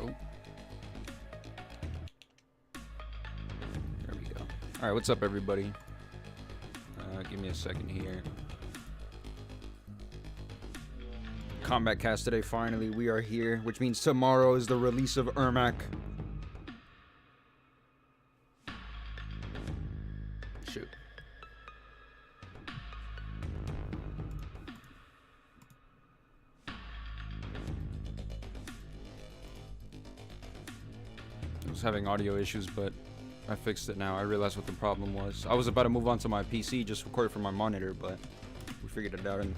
Oh. There we go. Alright, what's up, everybody? Give me a second here. Combat cast today, finally. We are here, which means tomorrow is the release of ERMAC. Shoot. I was having audio issues, but I fixed it now. I realized what the problem was. I was about to move on to my PC, just record it from my monitor, but we figured it out. And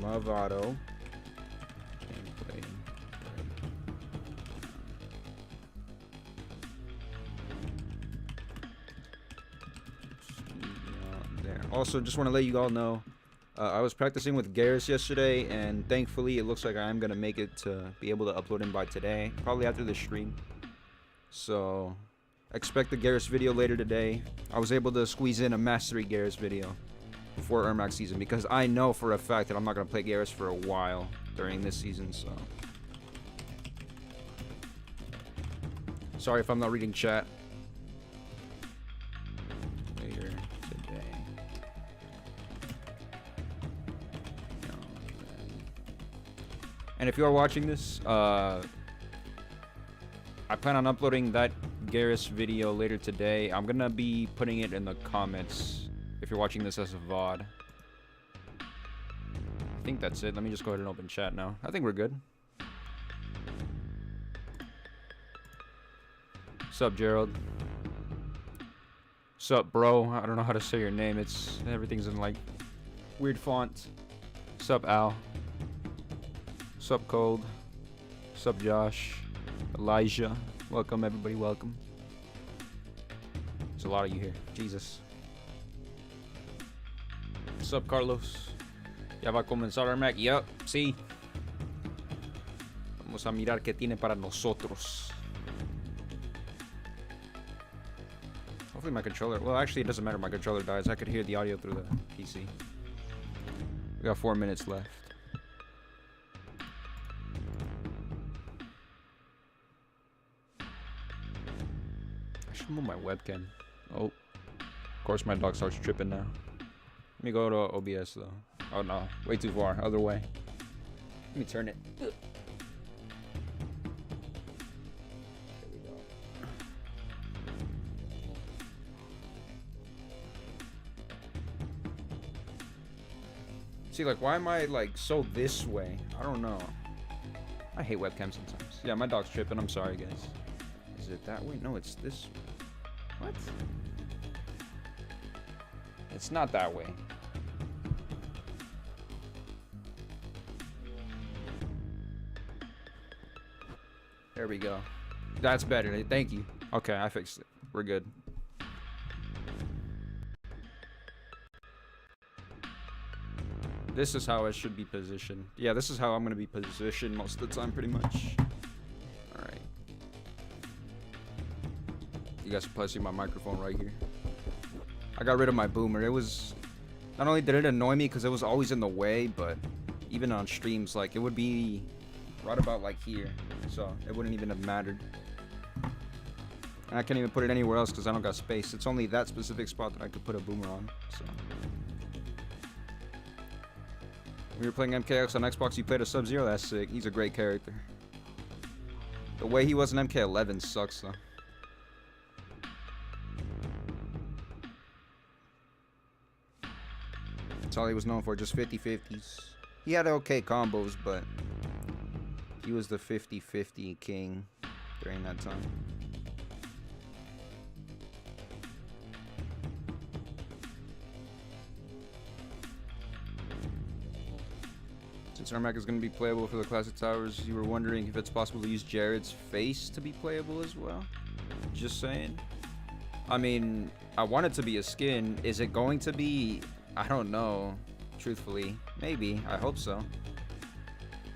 Mavado. Gameplay. There. Also, just want to let you all know, I was practicing with Garrus yesterday, and thankfully it looks like I am going to make it to be able to upload him by today, probably after the stream. So, expect the Garrus video later today. I was able to squeeze in a Mastery Garrus video before ERMAC season, because I know for a fact that I'm not going to play Garrus for a while during this season, so. Sorry if I'm not reading chat. Later today. And if you are watching this, I plan on uploading that Garrus video later today. I'm going to be putting it in the comments if you're watching this as a VOD. I think that's it. Let me just go ahead and open chat now. I think we're good. Sup, Gerald? Sup, bro? I don't know how to say your name. Everything's in like weird font. Sup, Al? Sup, Cold? Sup, Josh? Elijah? Welcome, everybody. Welcome. There's a lot of you here. Jesus. What's up, Carlos? Ya va a comenzar ERMAC. Yup, sí. Vamos a mirar qué tiene para nosotros. Hopefully my controller... Well, actually, it doesn't matter. My controller dies. I could hear the audio through the PC. We got 4 minutes left. I should move my webcam. Oh. Of course, my dog starts tripping now. Let me go to OBS though. Oh no, way too far. Other way. Let me turn it. There we go. See, like, why am I like so this way? I don't know. I hate webcams sometimes. Yeah, my dog's tripping. I'm sorry, guys. Is it that way? No, it's this way. What? It's not that way. There we go. That's better. Thank you. Okay, I fixed it. We're good. This is how I should be positioned. Yeah, this is how I'm going to be positioned most of the time, pretty much. Alright. You guys can probably see my microphone right here. I got rid of my boomer. It was... Not only did it annoy me because it was always in the way, but even on streams, like, it would be right about, like, here. So, it wouldn't even have mattered. And I can't even put it anywhere else because I don't got space. It's only that specific spot that I could put a boomer on, so... When you were playing MKX on Xbox, you played a Sub-Zero? That's sick. He's a great character. The way he was in MK11 sucks, though. That's all he was known for, just 50-50s. He had okay combos, but he was the 50-50 king during that time. Since ERMAC is going to be playable for the Classic Towers, you were wondering if it's possible to use Jared's face to be playable as well? Just saying. I mean, I want it to be a skin. Is it going to be... I don't know, truthfully. Maybe. I hope so.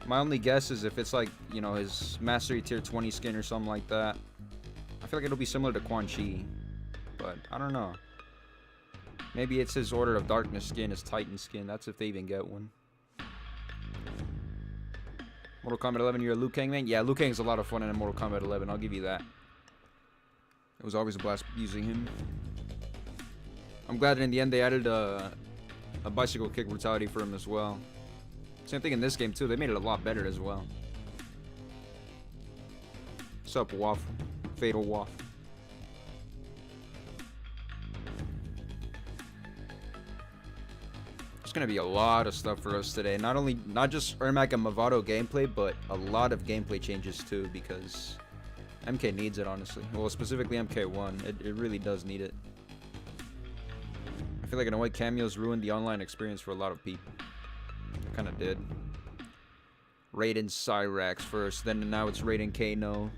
My only guess is if it's like, you know, his Mastery Tier 20 skin or something like that. I feel like it'll be similar to Quan Chi, but I don't know. Maybe it's his Order of Darkness skin, his Titan skin. That's if they even get one. Mortal Kombat 11, you're a Liu Kang man? Yeah, Liu Kang's a lot of fun in Mortal Kombat 11, I'll give you that. It was always a blast using him. I'm glad that in the end they added a bicycle kick brutality for him as well. Same thing in this game too, they made it a lot better as well. What's up, Waffle? Fatal Waffle. There's gonna be a lot of stuff for us today. Not just ERMAC and Mavado gameplay, but a lot of gameplay changes too, because MK needs it, honestly. Well, specifically MK1, it really does need it. I feel like in a way cameos ruined the online experience for a lot of people. It kinda did. Raiden Cyrax first, then now it's Raiden Kano.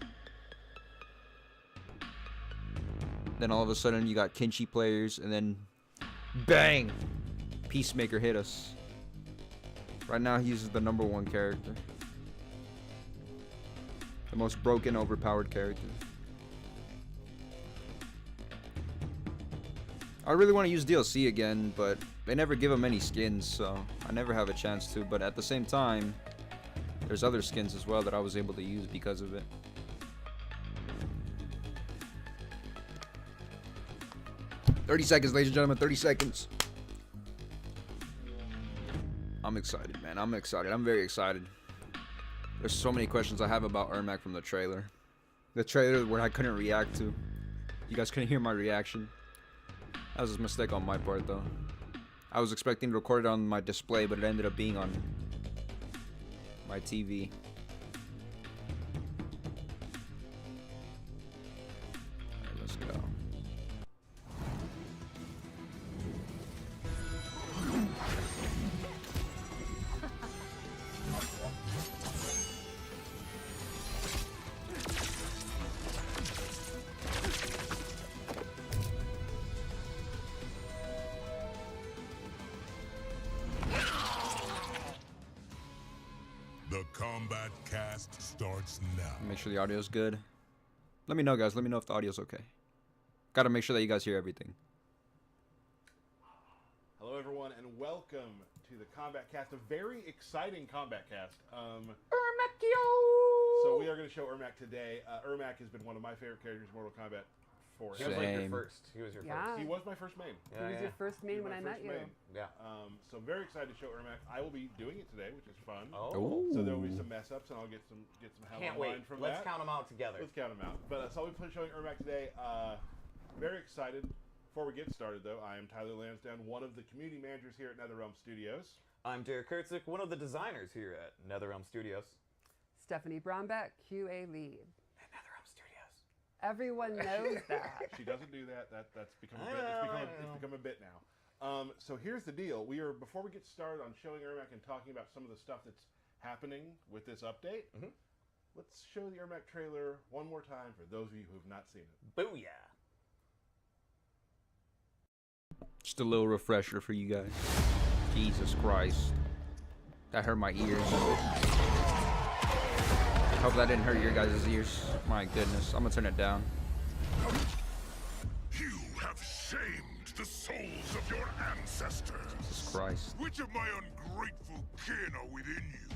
Then all of a sudden you got Kinchi players, and then bang! Peacemaker hit us. Right now he's the #1 character. The most broken, overpowered character. I really want to use DLC again, but they never give him any skins, so I never have a chance to. But at the same time, there's other skins as well that I was able to use because of it. "30 seconds, ladies and gentlemen, 30 seconds. I'm excited, man. I'm excited. I'm very excited. There's so many questions I have about ERMAC from the trailer. The trailer where I couldn't react to. You guys couldn't hear my reaction. That was a mistake on my part, though. I was expecting to record it on my display, but it ended up being on my TV. Alright, let's go. The Kombat Cast starts now. Make sure the audio's good. Let me know, guys. Let me know if the audio's okay. Gotta make sure that you guys hear everything. Hello, everyone, and welcome to the Kombat Cast, a very exciting Kombat Cast. So we are going to show ERMAC today. ERMAC has been one of my favorite characters in Mortal Kombat for He was like your first. He was your first. He was my first main. Yeah, He was your first main when I met you. Yeah. So I'm very excited to show ERMAC. I will be doing it today, which is fun. Oh. So there will be some mess ups, and I'll get some hell Can't online wait. from Let's that. count them out together. Let's count them out. But so I'll be showing ERMAC today. Very excited. Before we get started, though, I am Tyler Lansdowne, one of the community managers here at NetherRealm Studios. I'm Derek Kurtzik, one of the designers here at NetherRealm Studios. Stephanie Brombeck, QA lead. At NetherRealm Studios. Everyone knows that. She doesn't do that. That's become a bit. It's become a bit now. So here's the deal. Before we get started on showing ERMAC and talking about some of the stuff that's happening with this update, let's show the ERMAC trailer one more time for those of you who have not seen it. Booyah. Just a little refresher for you guys. Jesus Christ. That hurt my ears. Hope that didn't hurt your guys' ears. My goodness. I'm gonna turn it down. You have shamed the souls of your ancestors. Jesus Christ. Which of my ungrateful kin are within you?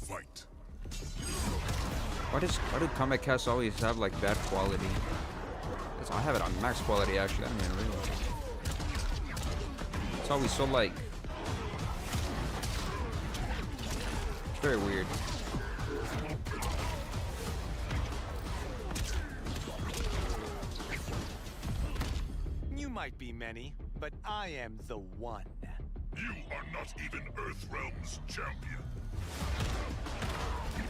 Fight. Why do Kombat casts always have like bad quality? I have it on max quality actually. I didn't even realize. It's always so like. It's very weird. You might be many, but I am the one. You are not even Earthrealm's champion.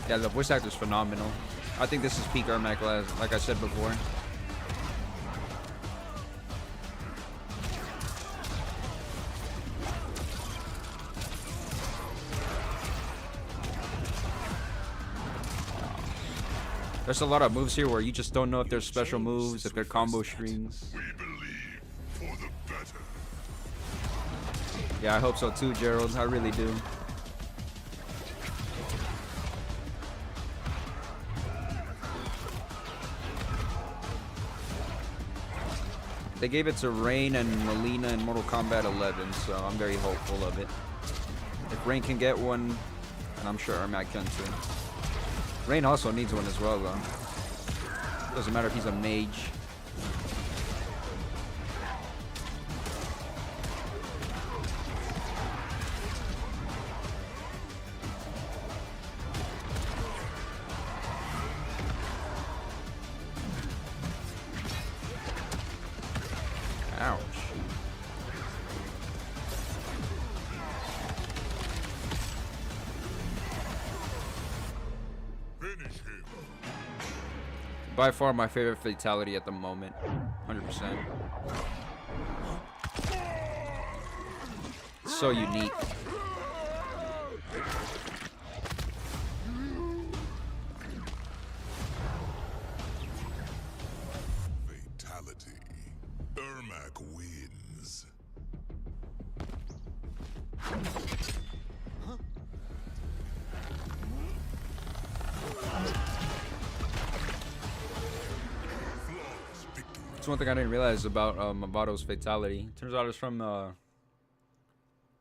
Yeah, the voice actor's phenomenal. I think this is peak ERMAC, like I said before. There's a lot of moves here where you just don't know if they're special moves, if they're combo strings. We believe for the better. Yeah, I hope so too, Gerald. I really do. They gave it to Rain and Melina in Mortal Kombat 11, so I'm very hopeful of it. If Rain can get one, and I'm sure ERMAC can too. Rain also needs one as well, though. Doesn't matter if he's a mage. Ouch. Finish him. By far my favorite fatality at the moment. 100%. So unique. Fatality. ERMAC wins. Flawless victory. That's one thing I didn't realize about Mavado's fatality. Turns out it's from the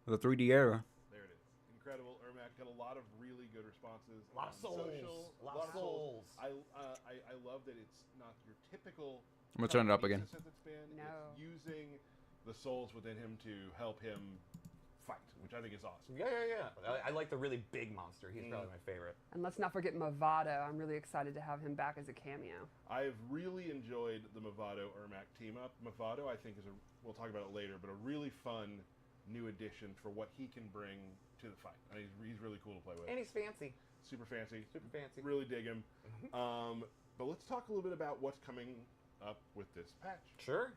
3D era. There it is. Incredible. ERMAC got a lot of really good responses. A lot of on souls. social, A lot of souls. I love that it's not your typical. I'm gonna turn it up again. telekinesis It's been. No. It's using the souls within him to help him fight, which I think is awesome. Yeah. I like the really big monster. He's probably my favorite. And let's not forget Mavado. I'm really excited to have him back as a cameo. I've really enjoyed the Mavado ERMAC team up. Mavado, I think, we'll talk about it later, but a really fun new addition for what he can bring to the fight. I mean, he's really cool to play with. And he's fancy. Super fancy. Super fancy. Really dig him. But let's talk a little bit about what's coming up with this patch. Sure.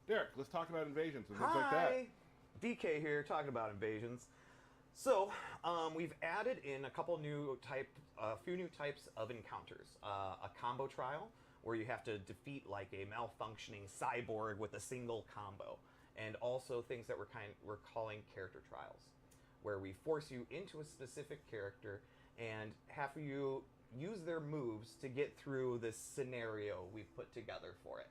Derek, let's talk about invasions and things like that. Hi, DK here, talking about invasions. So, we've added in a few new types of encounters. A combo trial, where you have to defeat like a malfunctioning cyborg with a single combo, and also things that we're calling character trials, where we force you into a specific character and have you use their moves to get through this scenario we've put together for it.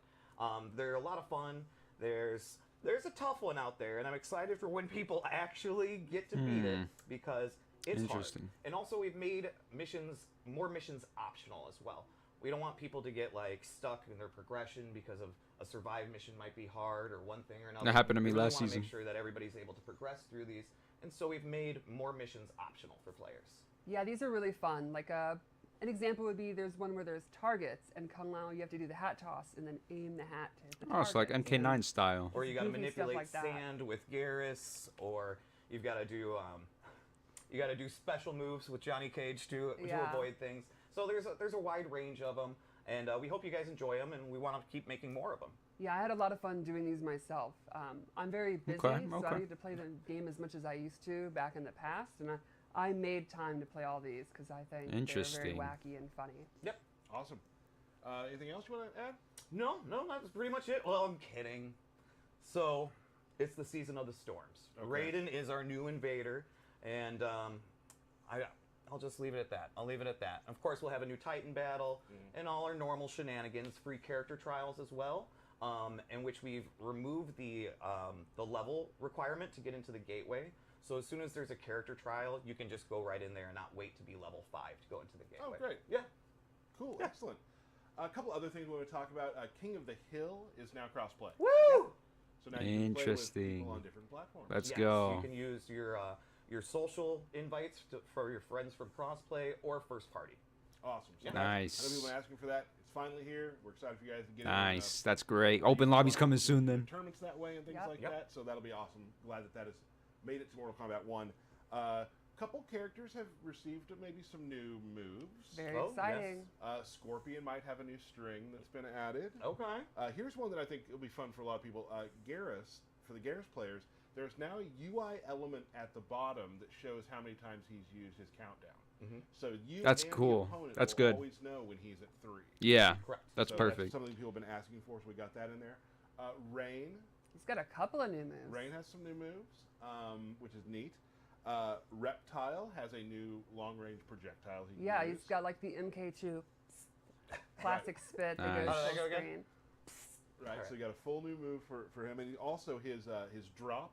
They're a lot of fun. There's a tough one out there, and I'm excited for when people actually get to beat it, because it's hard. Interesting. And also we've made more missions optional as well. We don't want people to get like stuck in their progression because of a survive mission might be hard or one thing or another. That happened to me We really last wanna season. Make sure that everybody's able to progress through these, and so we've made more missions optional for players. Yeah, these are really fun. Like an example would be there's one where there's targets, and Kung Lao, you have to do the hat toss and then aim the hat to hit the Oh, it's like target. MK9 style. Or you got to Goofy stuff manipulate like that. sand with Garrus, or you've got to do special moves with Johnny Cage to Yeah. avoid things. So there's a wide range of them, and we hope you guys enjoy them, and we want to keep making more of them. Yeah, I had a lot of fun doing these myself. I'm very busy, so I need to play the game as much as I used to back in the past, and I made time to play all these because I think they're Interesting. very wacky and funny. Yep. Awesome. Anything else you want to add? No, that's pretty much it. Well, I'm kidding. So, it's the season of the storms. Okay. Raiden is our new invader, and I'll just leave it at that. I'll leave it at that. Of course, we'll have a new Titan battle and all our normal shenanigans, free character trials as well, in which we've removed the level requirement to get into the gateway. So as soon as there's a character trial, you can just go right in there and not wait to be level 5 to go into the gateway. Oh, great. Yeah. Cool. Excellent. A couple other things we want to talk about. King of the Hill is now cross-play. Woo! So now you can play with Interesting. people on different platforms. Let's Yes, go. You can use your social invites for your friends from crossplay or first party. Awesome. So Yeah. Nice. I know people are asking for that. It's finally here. We're excited for you guys to get Nice. it. That's great. Open lobby's coming soon then. Tournaments that way and things Yep. like Yep. that. So that'll be awesome. Glad that has made it to Mortal Kombat 1. Couple characters have received maybe some new moves. Very Oh, exciting. Scorpion might have a new string that's been added. Okay. Here's one that I think will be fun for a lot of people. Garrus, for the Garrus players, there's now a UI element at the bottom that shows how many times he's used his countdown. So you That's and cool. the opponent That's will good. always know when he's at 3. Yeah, Correct. that's So perfect. That's something people have been asking for, so we got that in there. Rain. He's got a couple of new moves. Rain has some new moves, which is neat. Reptile has a new long-range projectile. He can Yeah, use. he's got like the MK2 classic spit that Nice. goes Oh, there full you go again. screen. Right, Alright. so you got a full new move for him, and also his drop,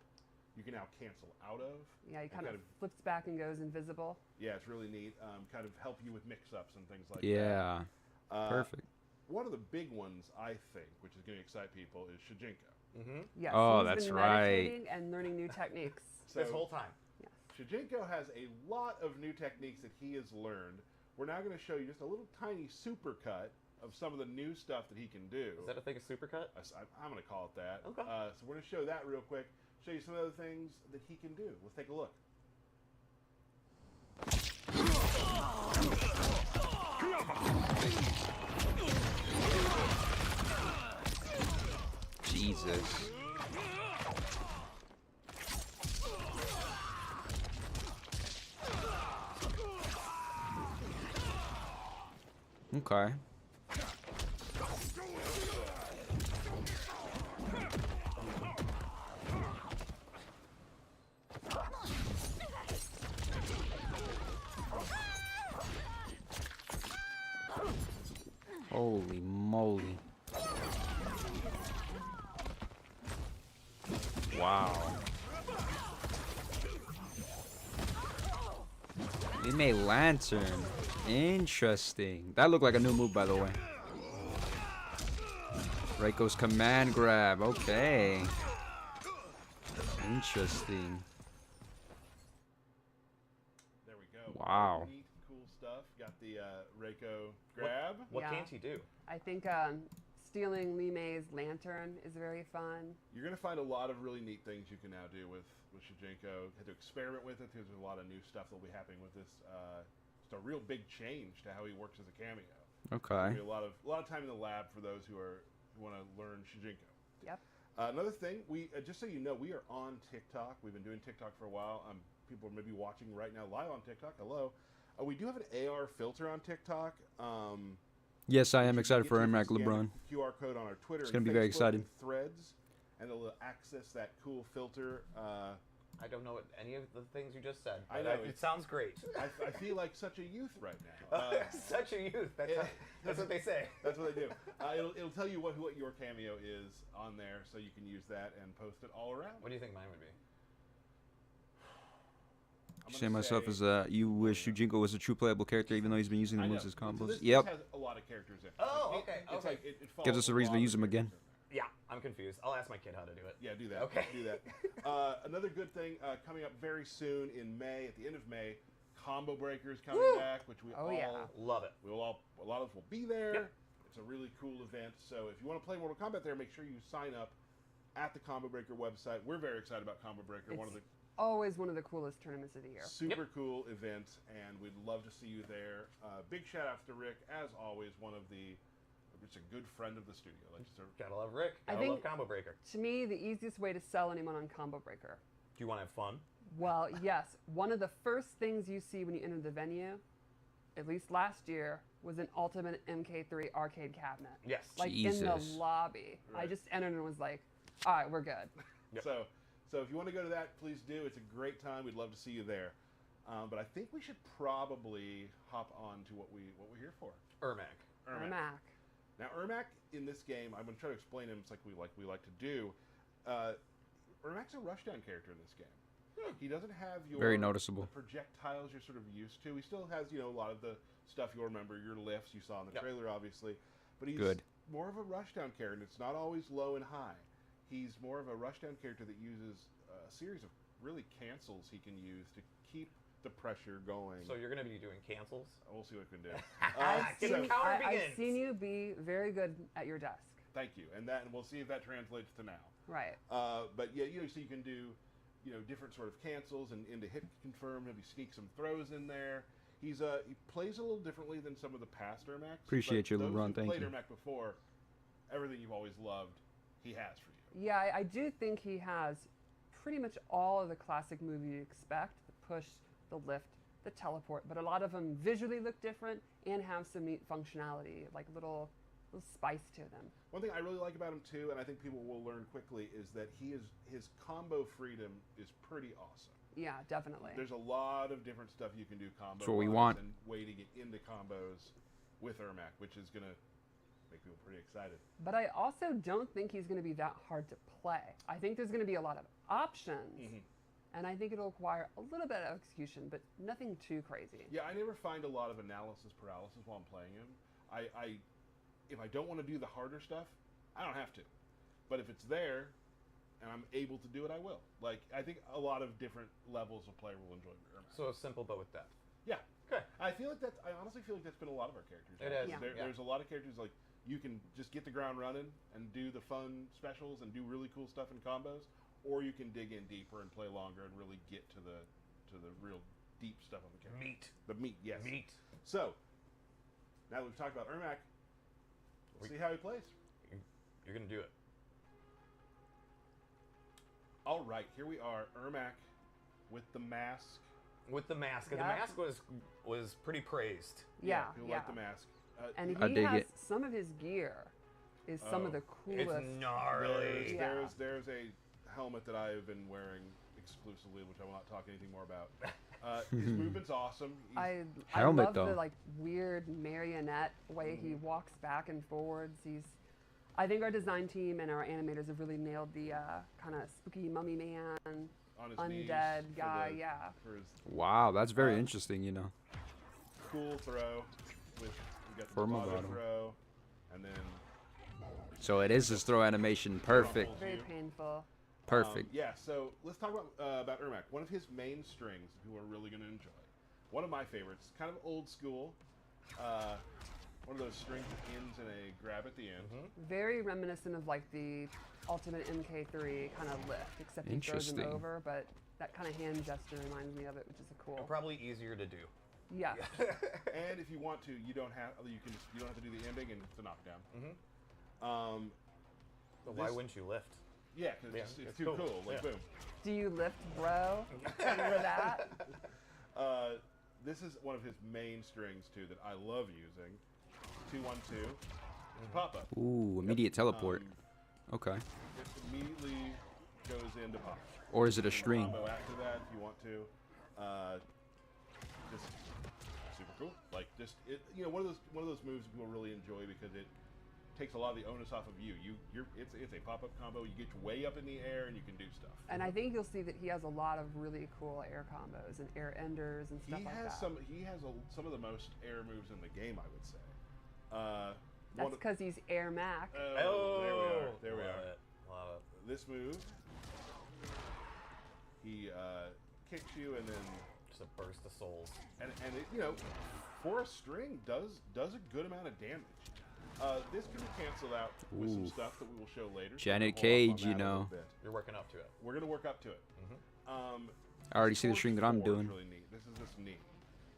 you can now cancel out of. Yeah, he and kind of flips back and goes invisible. Yeah, it's really neat. Kind of help you with mix-ups and things like that. Yeah, Uh, perfect. One of the big ones, I think, which is going to excite people, is Shijinko. Yes, Oh, he's that's been right. meditating and learning new techniques. So This whole time. Yes. Shijinko has a lot of new techniques that he has learned. We're now going to show you just a little tiny supercut of some of the new stuff that he can do. Is that a thing of supercut? I'm going to call it that. Okay. So we're going to show that real quick, show you some other things that he can do. Let's take a look. Jesus. Okay. Holy moly. Wow. He made lantern. Interesting. That looked like a new move, by the way. Reiko's command grab. Okay. Interesting. There we go. Wow. Neat, cool stuff. Got the Reiko grab. What Yeah. can't he do? I think stealing Li Mei's lantern is very fun. You're going to find a lot of really neat things you can now do with Shijinko. Had to experiment with it because there's a lot of new stuff that'll be happening with this. Just a real big change to how he works as a cameo. Okay. There'll be a lot of time in the lab for those who want to learn Shijinko. Yep. Another thing, we just so you know, we are on TikTok. We've been doing TikTok for a while. People are maybe watching right now live on TikTok. Hello. We do have an AR filter on TikTok. Yes, I am You excited get for to ERMAC scan LeBron. the QR code on our Twitter. It's and gonna be very Facebook exciting. and Threads, and it'll access that cool filter. I don't know what any of the things you just said. I but know, It it's- sounds great. I feel like such a youth right now. Such a youth. That's what they say. That's what they do. It'll tell you what your cameo is on there, so you can use that and post it all around. What do you think mine would be? I'm Saying gonna myself say- is you wish Shujinko was a true playable character, even though he's been using the I know. moves as So combos. this Yep. has a lot of characters in it. Oh, It- okay, It's okay. like it follows Gives us a reason to lot use of them again. characters in there. Yeah, I'm confused. I'll ask my kid how to do it. Yeah, do that. Okay. Do that. Another good thing coming up very soon in May, at the end of May, Combo Breakers coming back, which we Oh, all yeah. Love it. a lot of us will be there. Yep. It's a really cool event. So if you want to play Mortal Kombat there, make sure you sign up at the Combo Breaker website. We're very excited about Combo Breaker. One of the It's always one of the coolest tournaments of the year. super cool events, and we'd love to see you there. Big shout outs to Rick, as always, just a good friend of the studio. Gotta love Rick. I Gotta love think- Combo Breaker. To me, the easiest way to sell anyone on Combo Breaker. Do you want to have fun? Well, yes. One of the first things you see when you enter the venue, at least last year, was an Ultimate MK3 arcade cabinet. Yes. Like in the Jesus. lobby. I Right. just entered and was like, all right, we're good. Yep. So if you want to go to that, please do. It's a great time. We'd love to see you there. But I think we should probably hop on to what we're here for. ERMAC. ERMAC. Now, ERMAC in this game, I'm going to try to explain him. It's like we like to do. ERMAC's a rushdown character in this game. He doesn't have your Very noticeable. the projectiles you're sort of used to. He still has a lot of the stuff you'll remember, your lifts you saw in the Yep. trailer, obviously. But he's Good. more of a rushdown character, and it's not always low and high. He's more of a rushdown character that uses a series of really cancels he can use to keep the pressure going. So you're going to be doing cancels? We'll see what we can do. I've Get seen, the counter I've begins. seen you be very good at your desk. Thank you, and we'll see if that translates to now. Right. But yeah, so you can do, different sort of cancels and into hit confirm. Maybe sneak some throws in there. He plays a little differently than some of the past ERMACs. Appreciate but you, those LeBron, who thank played you. ERMAC before, everything you've always loved, he has for you. Yeah, I do think he has pretty much all of the classic move you expect: the push, the lift, the teleport, but a lot of them visually look different and have some neat functionality, like little spice to them. One thing I really like about him too, and I think people will learn quickly, is that his combo freedom is pretty awesome. Yeah, definitely. There's a lot of different stuff you can do combo. That's what we want. And way to get into combos with ERMAC, which is gonna make people pretty excited. But I also don't think he's going to be that hard to play. I think there's going to be a lot of options, and I think it'll require a little bit of execution, but nothing too crazy. Yeah, I never find a lot of analysis paralysis while I'm playing him. If I don't want to do the harder stuff, I don't have to. But if it's there and I'm able to do it, I will. Like, I think a lot of different levels of player will enjoy ERMAC. So simple, but with depth. Yeah. Okay. I honestly feel like that's been a lot of our characters. It is. Yeah. There's a lot of characters like you can just get the ground running and do the fun specials and do really cool stuff in combos, or you can dig in deeper and play longer and really get to the real deep stuff on the character. Meat. The meat, yes. Meat. So now that we've talked about ERMAC, we'll see how he plays. You're gonna do it. All right, here we are, ERMAC with the mask. With the mask. Yeah. The mask was pretty praised. Yeah, People yeah. like the mask. And I he dig has it. some of his gear is some of the It's coolest. gnarly. Yeah. There's a helmet that I have been wearing exclusively, which I will not talk anything more about. His movement's awesome. I Helmet, love though. the like weird marionette way he walks back and forwards. I think our design team and our animators have really nailed the kind of spooky mummy man, on his knees undead for guy. the- Yeah. For his Wow, that's very interesting, you know. cool throw. We got the For Mavado Mavado. throw, and then So it is his throw animation. Perfect. Very painful. Perfect. yeah, so let's talk about ERMAC. One of his main strings that people are really going to enjoy. One of my favorites, kind of old school. One of those strings that ends in a grab at the end. Very reminiscent of like the ultimate MK3 kind of lift, except he throws him Interesting. over, but that kind of hand gesture reminds me of it, which is a cool. Probably easier to do. Yeah. And if you want to, you don't have to do the ending, and it's a knockdown. But why This- wouldn't you lift? Yeah, because Yeah, it's it's too cool. cool. Like Yeah. boom. Do you lift, bro? Remember that? This is one of his main strings too that I love using. 2-1-2. Pop up. Ooh, immediate teleport. Okay. It immediately goes into pop. Or is it a string? Combo after that if you want to. Just super cool. Like just one of those moves people really enjoy because it takes a lot of the onus off of you. It's a pop up combo. You get way up in the air and you can do stuff. And I think you'll see that he has a lot of really cool air combos and air enders and stuff He like has that. some of the most air moves in the game, I would say. That's because he's ERMAC. There we are. Love it. Love it. This move, he kicks you and then Just a burst of souls. and it, for a string does a good amount of damage. This can be canceled out with some Oof. stuff that we will show later. so Janet we'll hold off on Cage, you that a little know. bit. You're working up to it. We're gonna work up to it. I already see the Torch string that I'm 4 doing. Is really neat. This is just neat.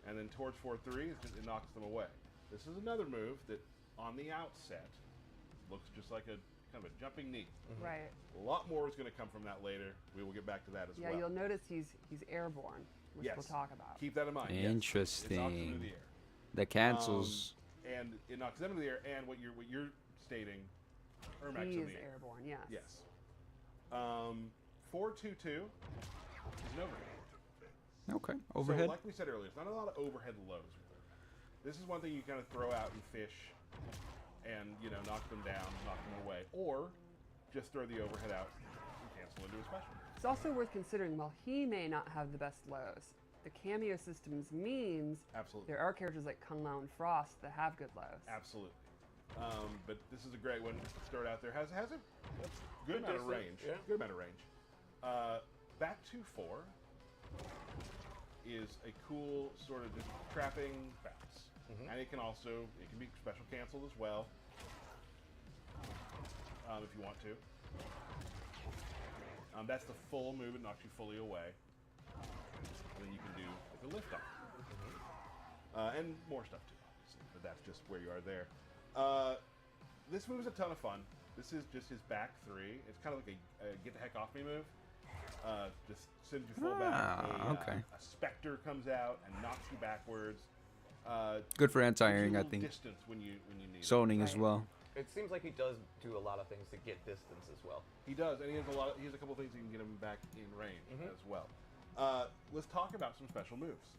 And then Torch 4-3 is just, it knocks them away. This is another move that on the outset looks just like a kind of a jumping knee. Right. A lot more is going to come from that later. We will get back to that as Yeah, well. you'll notice he's airborne, which Yes. we'll talk about. Keep that in mind. Yes. It knocks them Interesting. into the air. The cancels. And it knocks them into the air. And what you're stating, ERMAC's He in is the air. airborne, yes. Yes. 4-2-2 is an overhead. Okay. Overhead. So, like we said earlier, it's not a lot of overhead lows with it. This is one thing you kind of throw out and fish, and knock them down, knock them away, or just throw the overhead out and cancel into a special. It's also worth considering, while he may not have the best lows, the cameo systems means Absolutely. there are characters like Kung Lao and Frost that have good lows. Absolutely. But this is a great one to start out there. Has a good amount of distance, range. yeah. Good amount of range. Back to 4 is a cool sort of just trapping bounce. And it can be special canceled as well. If you want to. That's the full move. It knocks you fully away. And then you can do like a lift off. And more stuff too, obviously. But that's just where you are there. This move is a ton of fun. This is just his back 3. It's kind of like a get the heck off me move. just sends you full back. Okay. A specter comes out and knocks you backwards. Good for Gives you a anti-airing, I little think. Distance when you need it. Zoning as Right. well. It seems like he does do a lot of things to get distance as well. He does, and he has a couple things that can get him back in range as well. Let's talk about some special moves.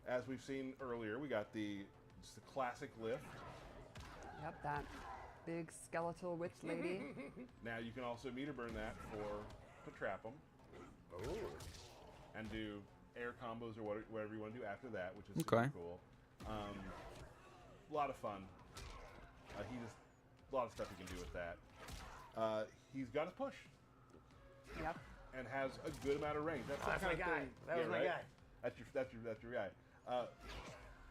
As we've seen earlier, we got just the classic lift. Yep, that big skeletal witch lady. Now you can also meter burn that to trap them. Oh. And do air combos or whatever you want to do after that, which is Okay. super cool. A lot of fun. A lot of stuff you can do with that. He's got his push Yep. and has a good amount of range. That's That's the my kind of guy. thing. That was my right? guy. That's your guy.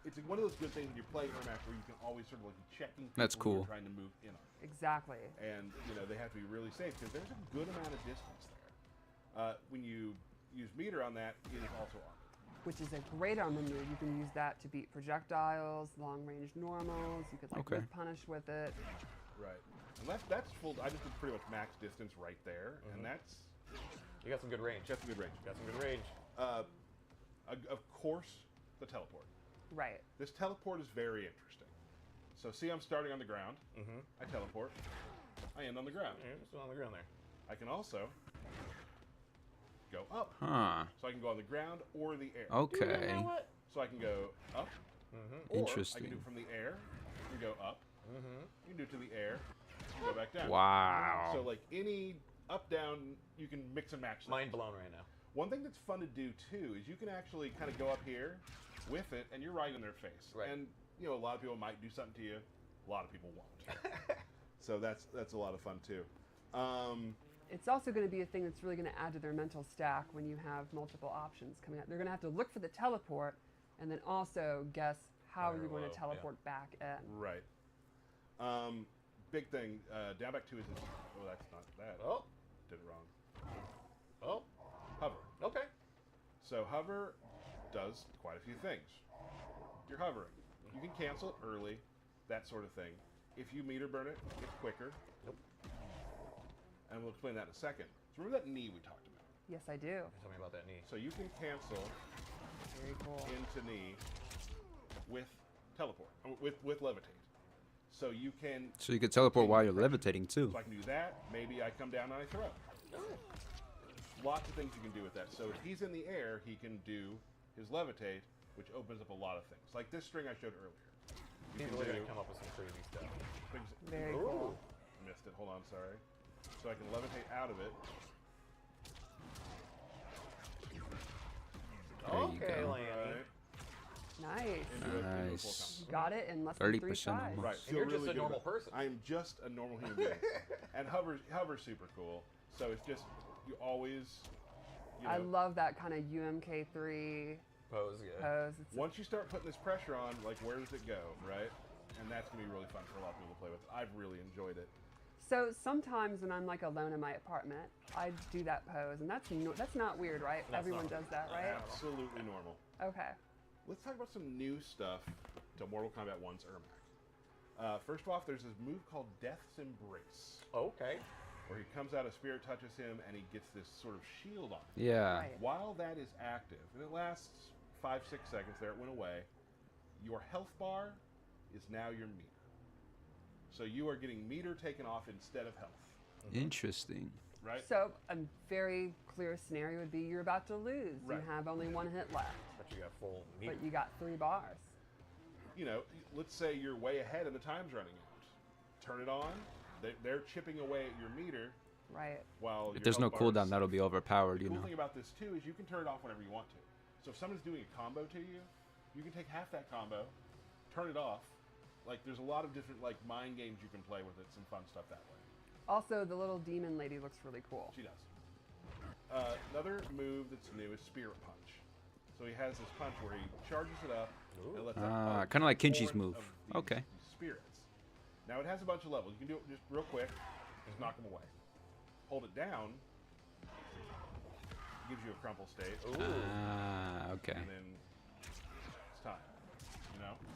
It's one of those good things when you're playing ERMAC where you can always sort of like be checking people That's who cool. are trying to move in on. Exactly. And they have to be really safe because there's a good amount of distance there. When you use meter on that, it is also armor. Which is a great armor move. You can use that to beat projectiles, long range normals. You could like Okay. whip punish with it. Right. And that's full. I just did pretty much max distance right there, and that's You got some good range. a good range. Got some good range. Of course, the teleport. Right. This teleport is very interesting. So see, I'm starting on the ground. I teleport. I end on the ground. You're just on the ground there. I can also go up. Huh. So I can go on the ground or the air. Okay. So I can go up. Or I Interesting. can do it from the air. You go up. You can do it to the air. You go back down. Wow. So like any up down, you can mix and match. That. Mind blown right now. One thing that's fun to do too is you can actually kind of go up here, whiff it, and you're right in their face. Right. And a lot of people might do something to you. A lot of people won't. So that's a lot of fun too. It's also going to be a thing that's really going to add to their mental stack when you have multiple options coming out. They're going to have to look for the teleport and then also guess how High or you're going low, to yeah. teleport back in. Right. Big thing. Down back 2 is. Oh, that's not that. Oh. Did it wrong. Oh. Hover. Okay. So hover does quite a few things. You're hovering. You can cancel it early, that sort of thing. If you meter burn it, it's quicker. Nope. And we'll explain that in a second. So remember that knee we talked about? Yes, I do. Tell me about that knee. So you can cancel Very cool. into knee with teleport, with levitate. So you can. So you could teleport while you're levitating too. So I can do that. Maybe I come down and I throw. Lots of things you can do with that. So if he's in the air, he can do his levitate, which opens up a lot of things. Like this string I showed earlier. You Can't can believe I do come up with some crazy stuff. things. Very Ooh. cool. Missed it. Hold on, sorry. So I can levitate out of it. There you Okay, go. Lanny. Right. Nice. Into a full Nice. You got it in less than 3 30% tries. almost. Right. And you're just really a good normal about it. person. I am just a normal human being. And hover's super cool. So it's just you always. I love that kind of UMK3 Pose, yeah. pose. It's Once you start putting this pressure on, like where does it go, right? And that's gonna be really fun for a lot of people to play with. I've really enjoyed it. So sometimes when I'm like alone in my apartment, I do that pose, and that's not weird, right? That's Everyone normal. does that, right? Absolutely normal. Okay. Let's talk about some new stuff to Mortal Kombat 1's ERMAC. First off, there's this move called Death's Embrace, Okay. where he comes out, a spirit touches him, and he gets this sort of shield on him. Yeah. Right. While that is active, and it lasts 5-6 seconds, there it went away, your health bar is now your meter. So you are getting meter taken off instead of health, Interesting. right? So a very clear scenario would be you're about to lose. Right. You have only 1 hit left, But you got full meter. but you got 3 bars. Let's say you're way ahead and the time's running out. Turn it on. They're chipping away at your meter Right. while If your there's no health bar cooldown, is- that'll be overpowered, The you cool know. thing about this too is you can turn it off whenever you want to. So if someone's doing a combo to you, you can take half that combo, turn it off. Like there's a lot of different like mind games you can play with it. Some fun stuff that way. Also, the little demon lady looks really cool. She does. Another move that's new is Spirit Punch. So he has this punch where he charges it up and lets out kinda like Kinshi's torrent move. of these Okay. spirits. Now it has a bunch of levels. You can do it just real quick. Just knock them away. Hold it down. Gives you a crumple state. Okay. And then it's time.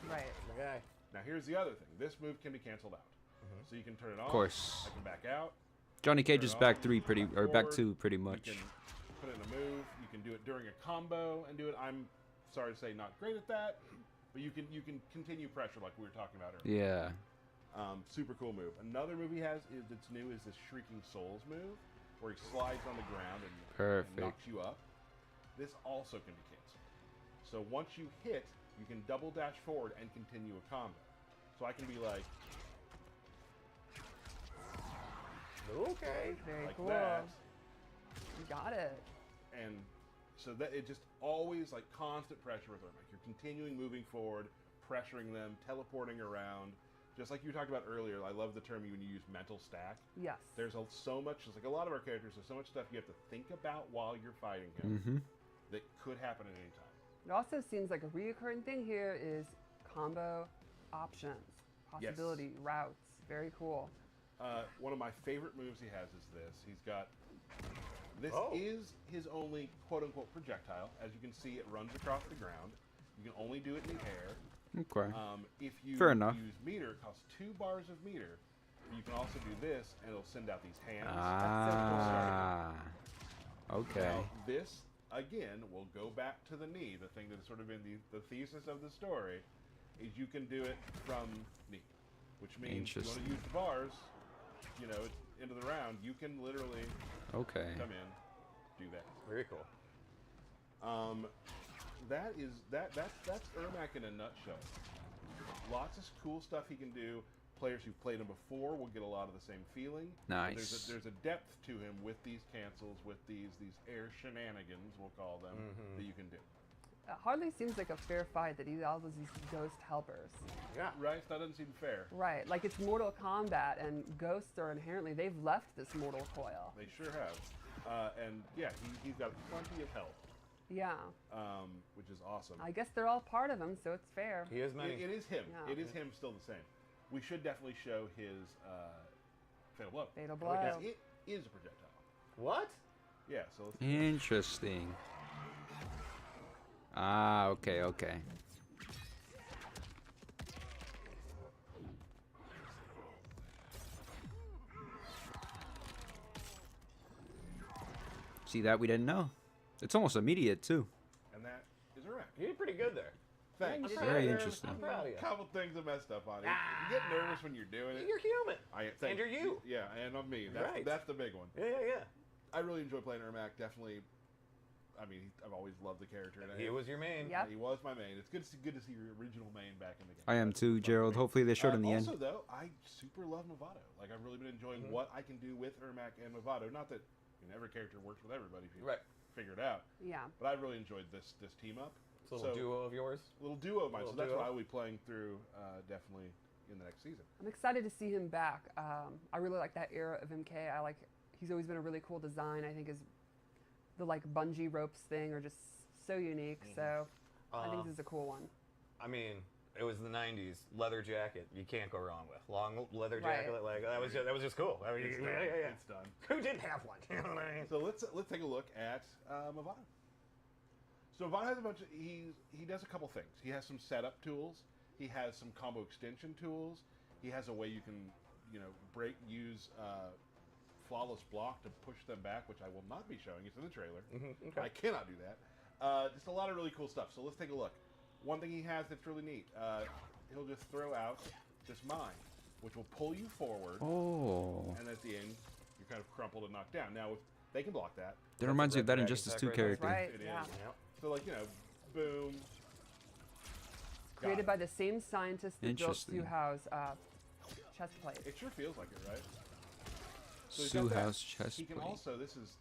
Right. My guy. Now here's the other thing. This move can be canceled out. So you can turn it off. Of course. I can back out. Johnny Cage turn is it back on, 3 pretty, back or back forward. 2 pretty You much. can put in a move. You can do it during a combo and do it. I'm sorry to say, not great at that, but you can continue pressure like we were talking about earlier. Yeah. Super cool move. Another move he has that's new is this Shrieking Souls move, where he slides on the ground and knocks you up. This also can be canceled. So once you hit, you can double dash forward and continue a combo. So I can be like, Okay. Very like cool. that, You got it. and so that it just always like constant pressure with Ermac. You're continuing moving forward, pressuring them, teleporting around. Just like you talked about earlier, I love the term when you use mental stack. Yes. There's so much, just like a lot of our characters, there's so much stuff you have to think about while you're fighting him that could happen at any time. It also seems like a reoccurring thing here is combo options, possibility, routes. Very cool. One of my favorite moves he has is this. He's got, this is his only quote-unquote projectile. As you can see, it runs across the ground. You can only do it in the air. Okay. If you Fair enough. use meter, it costs 2 bars of meter. You can also do this, and it'll send out these hands. Ah. Okay. Now, this, again, will go back to the knee. The thing that's sort of been the thesis of the story is you can do it from knee, which means you want to use the bars, you know, into the round. You can literally come in, do that. Very cool. That's Ermac in a nutshell. Lots of cool stuff he can do. Players who've played him before will get a lot of the same feeling. Nice. There's a depth to him with these cancels, with these air shenanigans, we'll call them, that you can do. It hardly seems like a fair fight that he allows these ghost helpers. Yeah. Right? That doesn't seem fair. Right, like it's Mortal Kombat, and ghosts are inherently, they've left this mortal coil. They sure have. And yeah, he's got plenty of health. Yeah. Which is awesome. I guess they're all part of him, so it's fair. He is many. It is him. Yeah. It is him still the same. We should definitely show his Fatal Blow. Fatal Blow. Because it is a projectile. What? Yeah, so let's Interesting. Ah, okay. See, that we didn't know. It's almost immediate too. and that is a wreck. You did pretty good there. Thanks. Very interesting. I'm proud of you. A couple things I messed up on it. You get nervous when you're doing it. You're human. Thank And you're you. Yeah, and I'm me. Right. That's the big one. Yeah. I really enjoy playing Ermac. Definitely. I mean, I've always loved the character. And He was your main. Yep. He was my main. It's good to see your original main back in the game. I am That's too, fun for Gerald. me. Hopefully they showed in the end. Also, though, I super love Mavado. Like, I've really been enjoying what I can do with Ermac and Mavado. Not that every character works with everybody if you figure it out. Yeah. But I really enjoyed this team up. It's a little duo of yours. Little duo of mine. So Little that's duo. what I will be playing through definitely in the next season. I'm excited to see him back. I really like that era of MK. He's always been a really cool design. I think the like bungee ropes thing are just so unique. So I think this is a cool one. I mean, it was the '90s. Leather jacket, you can't go wrong with. Long leather jacket, like that was just cool. I mean, It's done. yeah. It's done. Who didn't have one? You know what I mean? So let's take a look at Mavado. So Mavado has a bunch of he does a couple things. He has some setup tools. He has some combo extension tools. He has a way you can use flawless block to push them back, which I will not be showing. It's in the trailer. Okay. I cannot do that. Just a lot of really cool stuff. So let's take a look. One thing he has that's really neat. He'll just throw out this mine, which will pull you forward. Oh. And at the end, you're kind of crumpled and knocked down. Now, if they can block that. That reminds me of that Dragon Injustice Tech 2 right there. character. Right. It Yeah. is. So, like, boom. Created by the same scientist that built Interesting. Suhao's chest plate. It sure feels like it, right? So he's got that. Suhao's chest He can plate. also, this is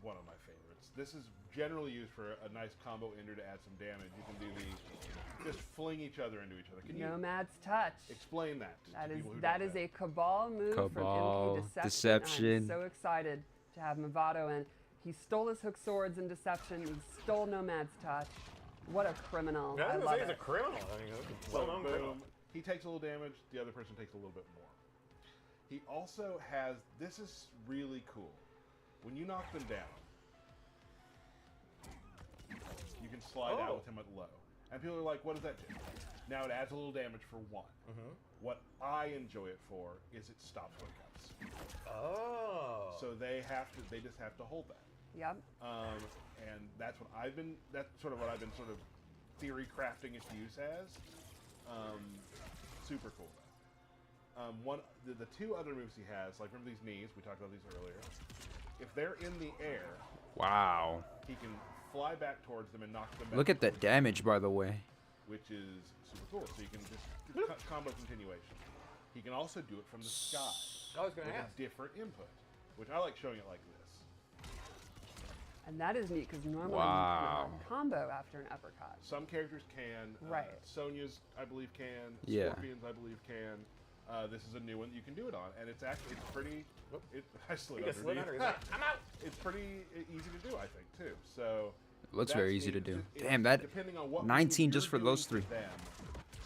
one of my favorites. This is generally used for a nice combo ender to add some damage. You can do just fling each other into each other. Can you Nomad's touch. explain that? That to is people who that don't is know? a Cabal move Cabal, from MK Deception. I'm so excited to have Mavado in. He stole his hook swords in Deception. He stole Nomad's touch. What a criminal! I love He's a it. criminal. I mean, he's a So, well-known criminal. boom. He takes a little damage. The other person takes a little bit more. He also has, this is really cool. When you knock them down, you can slide out with him at low. And people are like, what does that do? Now it adds a little damage for one. What I enjoy it for is it stops wake ups. Oh. So they just have to hold that. Yep. And that's what I've been. That's sort of what I've been sort of theory crafting its use as. Super cool. The two other moves he has, like remember these knees? We talked about these earlier. If they're in the air, Wow. he can fly back towards them and knock them back. Look at that damage, by the way. Which is super cool. So you can just combo continuation. He can also do it from the sky. I was going to With ask. a different input, which I like showing it like this. And that is neat because normally Wow. you cannot combo after an uppercut. Some characters can. Right. Sonya's, I believe, can. Yeah. Scorpions, I believe, can. This is a new one that you can do it on, and it's actually pretty. I slid You just slid under. underneath. He's like, I'm out. It's pretty easy to do, I think, too. So. It looks that's very easy to neat. do. It- Damn, that depending on what 19 move just you're for those doing three. to them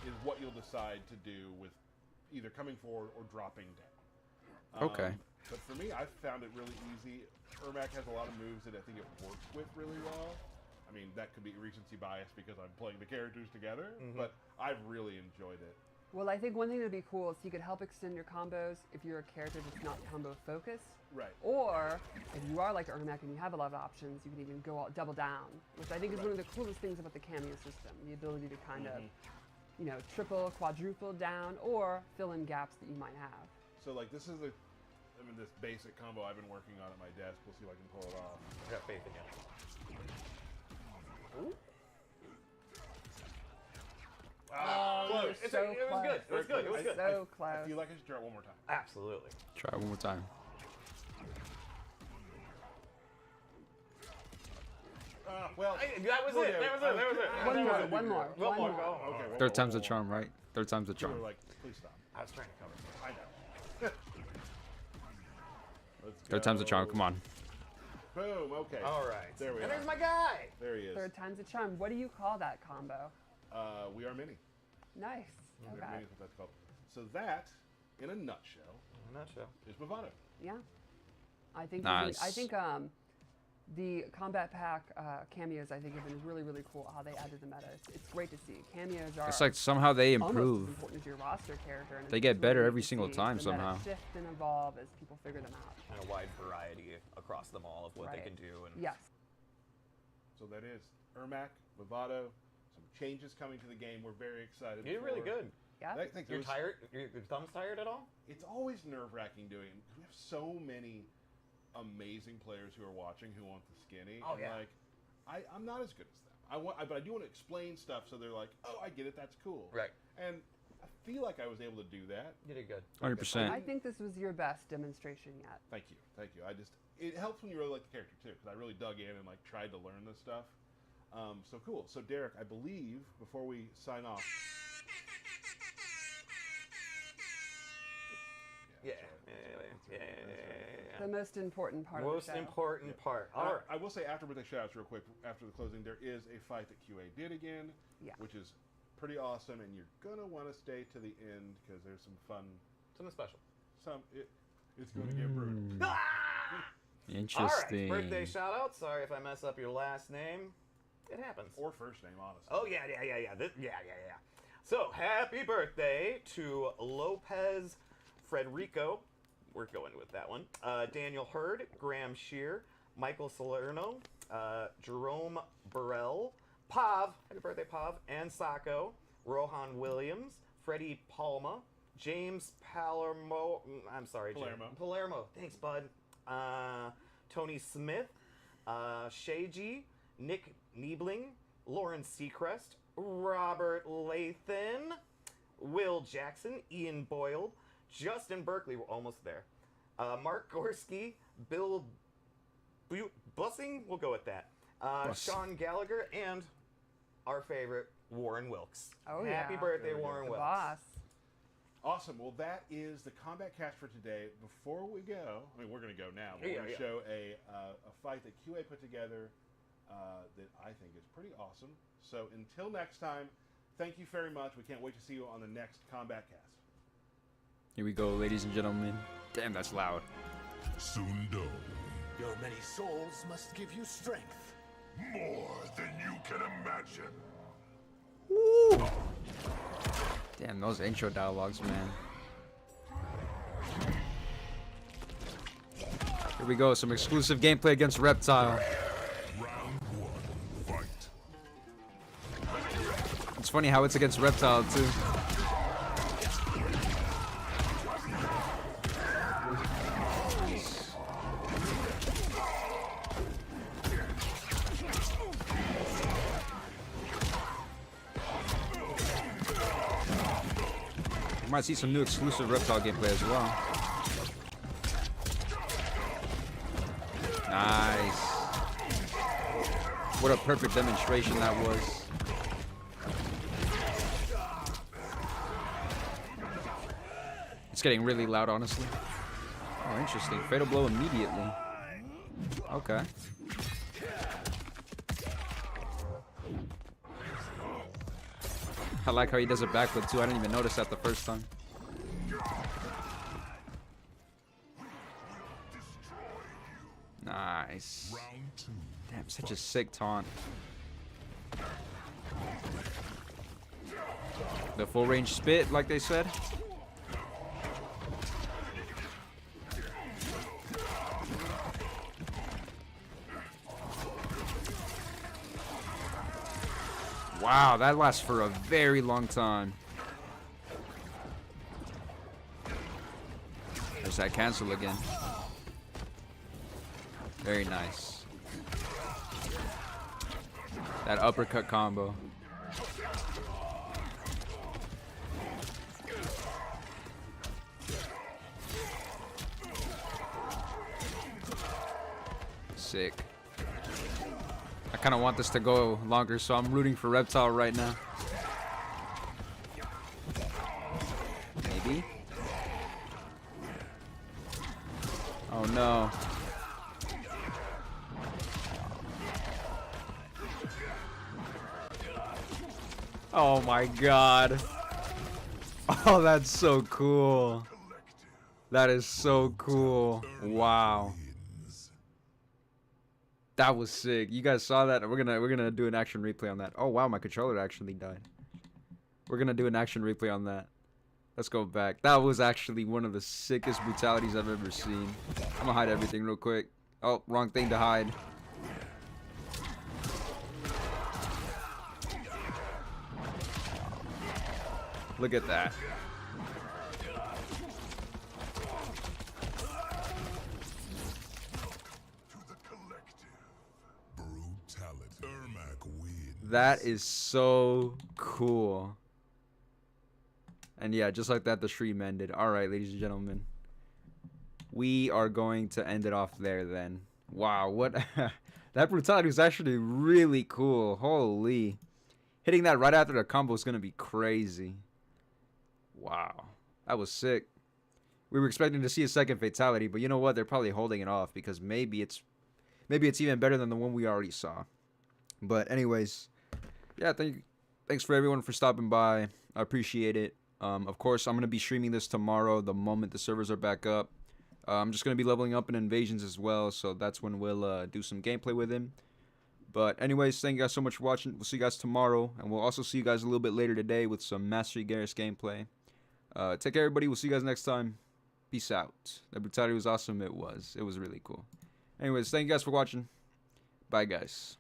is what you'll decide to do with either coming forward or dropping down. Okay. But for me, I found it really easy. ERMAC has a lot of moves that I think it works with really well. I mean, that could be recency bias because I'm playing the characters together, but I've really enjoyed it. Well, I think one thing that would be cool is he could help extend your combos if you're a character that's not combo focused. Right. Or if you are like ERMAC and you have a lot of options, you can even go all double down, which I think is one of the coolest things about the cameo system. The ability to kind of, you know, triple, quadruple down, or fill in gaps that you might have. So, like, this is this basic combo I've been working on at my desk. We'll see if I can pull it off. I got faith in you. Close. It was So good. It was good. It was good. So I close. feel like I should try it one more time. Absolutely. Try one more time. Well, That was it. That was it. That was it. One more, do one good. more, One more. one more. Go. okay. Third time's the charm, right? Third time's the You charm. were like, please stop. I was trying to cover. I know. Let's Third time's the charm. go. Come on. Boom. Okay. All right. There we And are. there's my guy. There he is. Third time's a charm. What do you call that combo? We are mini. Nice. We are Okay. mini is what that's called. So that, in a nutshell, In a nutshell. is Mavado. Yeah. I think Nice. the combat pack cameos I think have been really, really cool how they added the meta. It's great to see. Cameos are It's like somehow they almost as improve. important as your roster character. And They it's get really better neat every to single see time the meta somehow. shift and evolve as people figure them out. And a wide variety across them all of what they Right. can do. And Yes. So that is ERMAC, Mavado, some changes coming to the game. We're very excited. you did really for. good. Yeah. Thanks. You're tired? Your thumb's tired at all? It's always nerve-wracking doing it. We have so many amazing players who are watching who want the skinny. Oh, and yeah. Like, I'm not as good as them. But I do want to explain stuff so they're like, oh, I get it. That's cool. Right. And I feel like I was able to do that. You did good. 100%. I think this was your best demonstration yet. Thank you. It helps when you really like the character too, because I really dug in and like tried to learn this stuff. So cool. So Derek, I believe before we sign off. Yeah. That's right. The most important part of Most the show. important part. All right. I will say after birthday shoutouts real quick. After the closing, there is a fight that QA did again, Yeah. which is pretty awesome, and you're gonna want to stay to the end because there's some fun. Something special. It's gonna get brutal. All Interesting. right. Birthday shout out. Sorry if I mess up your last name. It happens. Or first name, honestly. Oh, yeah. Yeah. So, happy birthday to Lopez Frederico. We're going with that one. Daniel Hurd, Graham Shear, Michael Salerno, Jerome Burrell, Pav, happy birthday, Pav, and Sacco, Rohan Williams, Freddie Palma, James Palermo, Palermo, thanks, bud. Tony Smith, Shaji, Nick Niebling, Lauren Seacrest, Robert Lathan, Will Jackson, Ian Boyle, Justin Berkeley, we're almost there. Mark Gorski, Bill Bussing, we'll go with that. Sean Gallagher, and our favorite, Warren Wilkes. Oh, Happy yeah. birthday, There we go. Warren The Wilkes. boss. Awesome. Well, that is the combat cast for today. Before we go, I mean, we're going to go now. But we're going to show a fight that QA put together that I think is pretty awesome. So until next time, thank you very much. We can't wait to see you on the next combat cast. Here we go, ladies and gentlemen. Damn, that's loud. Sundo. Your many souls must give you strength. More than you can imagine. Damn, those intro dialogues, man. Here we go, some exclusive gameplay against Reptile. Round 1, fight. It's funny how it's against Reptile too. You might see some new exclusive Reptile gameplay as well. Nice. What a perfect demonstration that was. It's getting really loud, honestly. Oh, interesting. Fatal blow immediately. Okay. I like how he does a backflip too. I didn't even notice that the first time. Nice. Round 2. Damn, such a sick taunt. The full range spit, like they said. Wow, that lasts for a very long time. There's that cancel again. Very nice. That uppercut combo. Sick. I kind of want this to go longer, so I'm rooting for Reptile right now. Maybe. Oh no. Oh my god. Oh, that's so cool. That is so cool. Wow. That was sick. You guys saw that? We're gonna do an action replay on that. Oh wow, my controller actually died. We're gonna do an action replay on that. Let's go back. That was actually one of the sickest brutalities I've ever seen. I'm gonna hide everything real quick. Oh, wrong thing to hide. Look at that. Brutality. ERMAC wins. That is so cool. And yeah, just like that, the stream ended. All right, ladies and gentlemen. We are going to end it off there then. Wow, what... that brutality was actually really cool. Holy. Hitting that right after the combo is going to be crazy. Wow. That was sick. We were expecting to see a second fatality, but you know what? They're probably holding it off because maybe it's even better than the one we already saw. But anyways, yeah, thanks for everyone for stopping by. I appreciate it. Of course, I'm going to be streaming this tomorrow the moment the servers are back up. I'm just going to be leveling up in invasions as well, so that's when we'll do some gameplay with him. But anyways, thank you guys so much for watching. We'll see you guys tomorrow, and we'll also see you guys a little bit later today with some Mastery Garrus gameplay. Take care, everybody. We'll see you guys next time. Peace out. That brutality was awesome. It was really cool. Anyways, thank you guys for watching. Bye, guys.